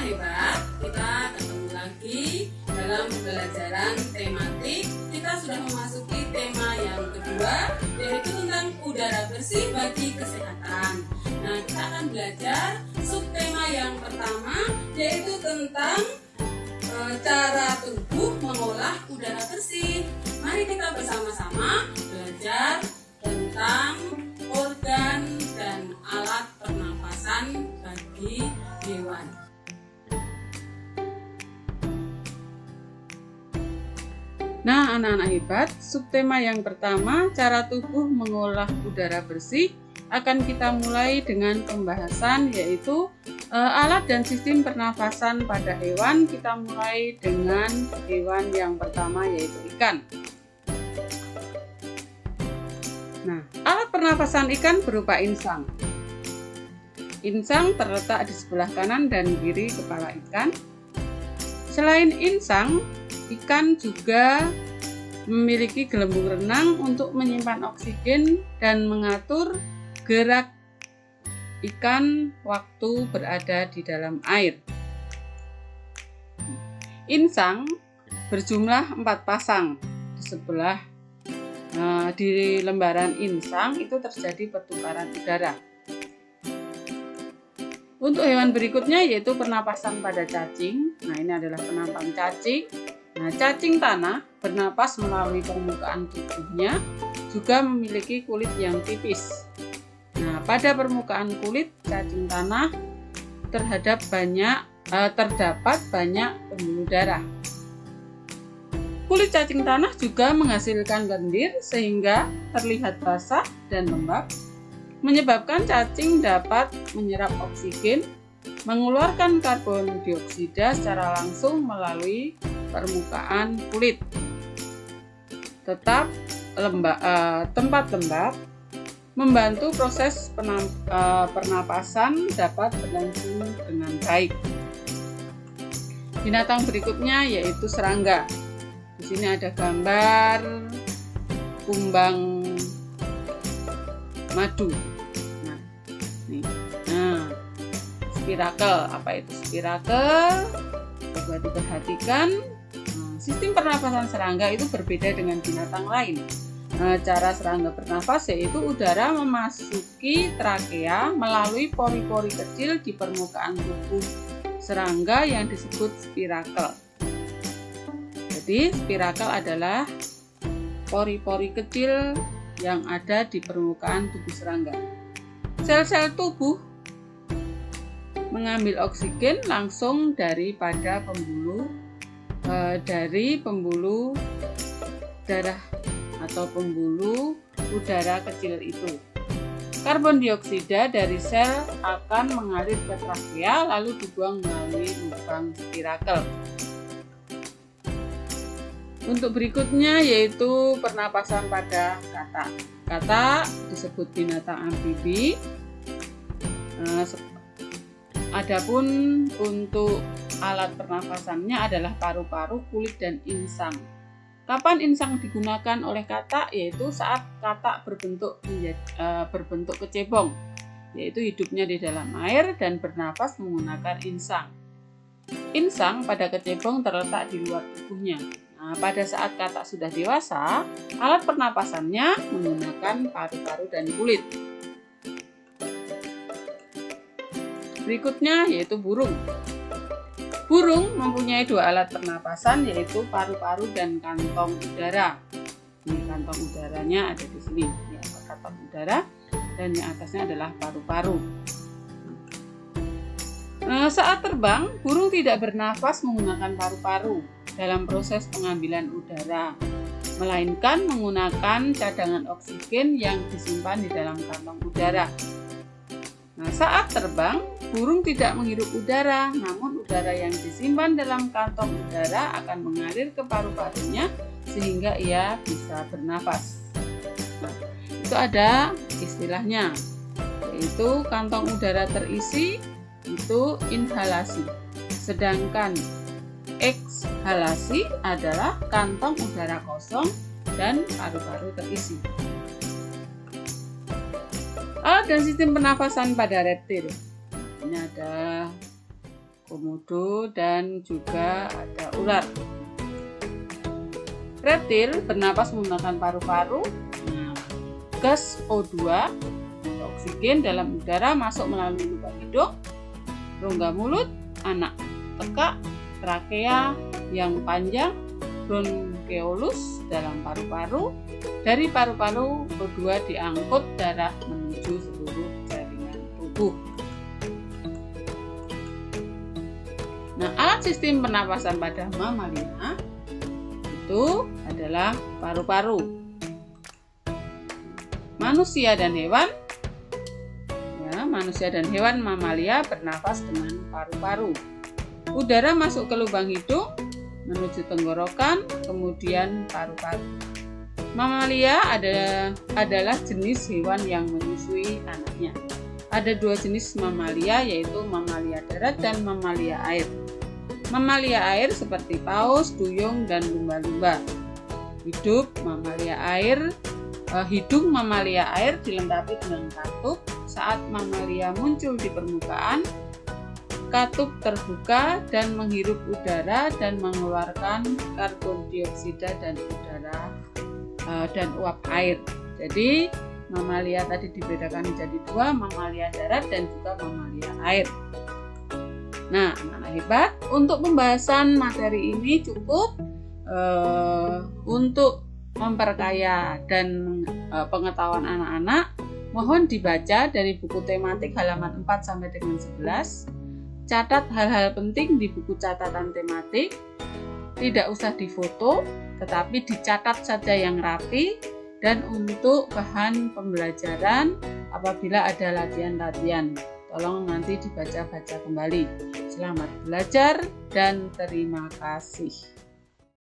hebat, kita ketemu lagi dalam pembelajaran tematik. Kita sudah memasuki tema yang kedua, yaitu tentang udara bersih bagi kesehatan. Nah, kita akan belajar subtema yang pertama, yaitu tentang cara tubuh mengolah udara bersih. Mari kita bersama-sama belajar tentang organ dan alat pernapasan bagi hewan. Nah, anak-anak hebat, subtema yang pertama, cara tubuh mengolah udara bersih, akan kita mulai dengan pembahasan yaitu alat dan sistem pernafasan pada hewan. Kita mulai dengan hewan yang pertama yaitu ikan. Nah, alat pernafasan ikan berupa insang. Insang terletak di sebelah kanan dan kiri kepala ikan. Selain insang, ikan juga memiliki gelembung renang untuk menyimpan oksigen dan mengatur gerak ikan waktu berada di dalam air. Insang berjumlah 4 pasang. Di lembaran insang itu terjadi pertukaran udara. Untuk hewan berikutnya yaitu pernapasan pada cacing. Nah, ini adalah penampang cacing. Nah, cacing tanah bernapas melalui permukaan tubuhnya, juga memiliki kulit yang tipis. Nah, pada permukaan kulit cacing tanah terdapat banyak pembuluh darah. Kulit cacing tanah juga menghasilkan lendir sehingga terlihat basah dan lembab, menyebabkan cacing dapat menyerap oksigen, mengeluarkan karbon dioksida secara langsung melalui permukaan kulit. Tempat lembab membantu proses pernapasan dapat berlangsung dengan baik. Binatang berikutnya yaitu serangga. Di sini ada gambar kumbang madu. Spirakel. Apa itu spirakel? Coba diperhatikan. Sistem pernapasan serangga itu berbeda dengan binatang lain. Cara serangga bernafas yaitu udara memasuki trakea melalui pori-pori kecil di permukaan tubuh serangga yang disebut spirakel. Jadi spirakel adalah pori-pori kecil yang ada di permukaan tubuh serangga. Sel-sel tubuh mengambil oksigen langsung dari pembuluh darah atau pembuluh udara kecil itu. Karbon dioksida dari sel akan mengalir ke trakea lalu dibuang melalui lubang spirakel. Untuk berikutnya yaitu pernapasan pada katak. Katak disebut binatang amfibi. Adapun untuk alat pernapasannya adalah paru-paru, kulit, dan insang. Kapan insang digunakan oleh katak? Yaitu saat katak berbentuk kecebong, yaitu hidupnya di dalam air dan bernapas menggunakan insang. Insang pada kecebong terletak di luar tubuhnya. Nah, pada saat katak sudah dewasa, alat pernapasannya menggunakan paru-paru dan kulit. Berikutnya yaitu burung. Burung mempunyai 2 alat pernapasan yaitu paru-paru dan kantong udara. Ini kantong udaranya ada di sini. Ini kantong udara dan yang atasnya adalah paru-paru. Saat terbang, burung tidak bernafas menggunakan paru-paru dalam proses pengambilan udara, melainkan menggunakan cadangan oksigen yang disimpan di dalam kantong udara. Nah, saat terbang, burung tidak menghirup udara, namun udara yang disimpan dalam kantong udara akan mengalir ke paru-parunya sehingga ia bisa bernafas. Nah, itu ada istilahnya, yaitu kantong udara terisi itu inhalasi, sedangkan ekshalasi adalah kantong udara kosong dan paru-paru terisi. Alat dan sistem pernafasan pada reptil. Ini ada komodo, dan juga ada ular. Reptil bernapas menggunakan paru-paru. Gas O2 atau oksigen dalam udara masuk melalui lubang hidung, rongga mulut, anak tekak, trakea yang panjang, bronkeolus dalam paru-paru. Dari paru-paru O2 diangkut darah menuju seluruh jaringan tubuh. Nah, alat sistem pernapasan pada mamalia itu adalah paru-paru. Manusia dan hewan, manusia dan hewan mamalia bernapas dengan paru-paru. Udara masuk ke lubang hidung, menuju tenggorokan, kemudian paru-paru. Mamalia adalah jenis hewan yang menyusui anaknya. Ada dua jenis mamalia, yaitu mamalia darat dan mamalia air. Mamalia air seperti paus, duyung, dan lumba-lumba. Hidung mamalia air dilengkapi dengan katup. Saat mamalia muncul di permukaan, katup terbuka dan menghirup udara dan mengeluarkan karbon dioksida dan udara dan uap air. Jadi mamalia tadi dibedakan menjadi dua, mamalia darat dan juga mamalia air. Nah, anak-anak hebat, untuk pembahasan materi ini cukup untuk memperkaya dan pengetahuan anak-anak. Mohon dibaca dari buku tematik halaman 4 sampai dengan 11. Catat hal-hal penting di buku catatan tematik. Tidak usah difoto, tetapi dicatat saja yang rapi. Dan untuk bahan pembelajaran, apabila ada latihan-latihan, tolong nanti dibaca-baca kembali. Selamat belajar dan terima kasih.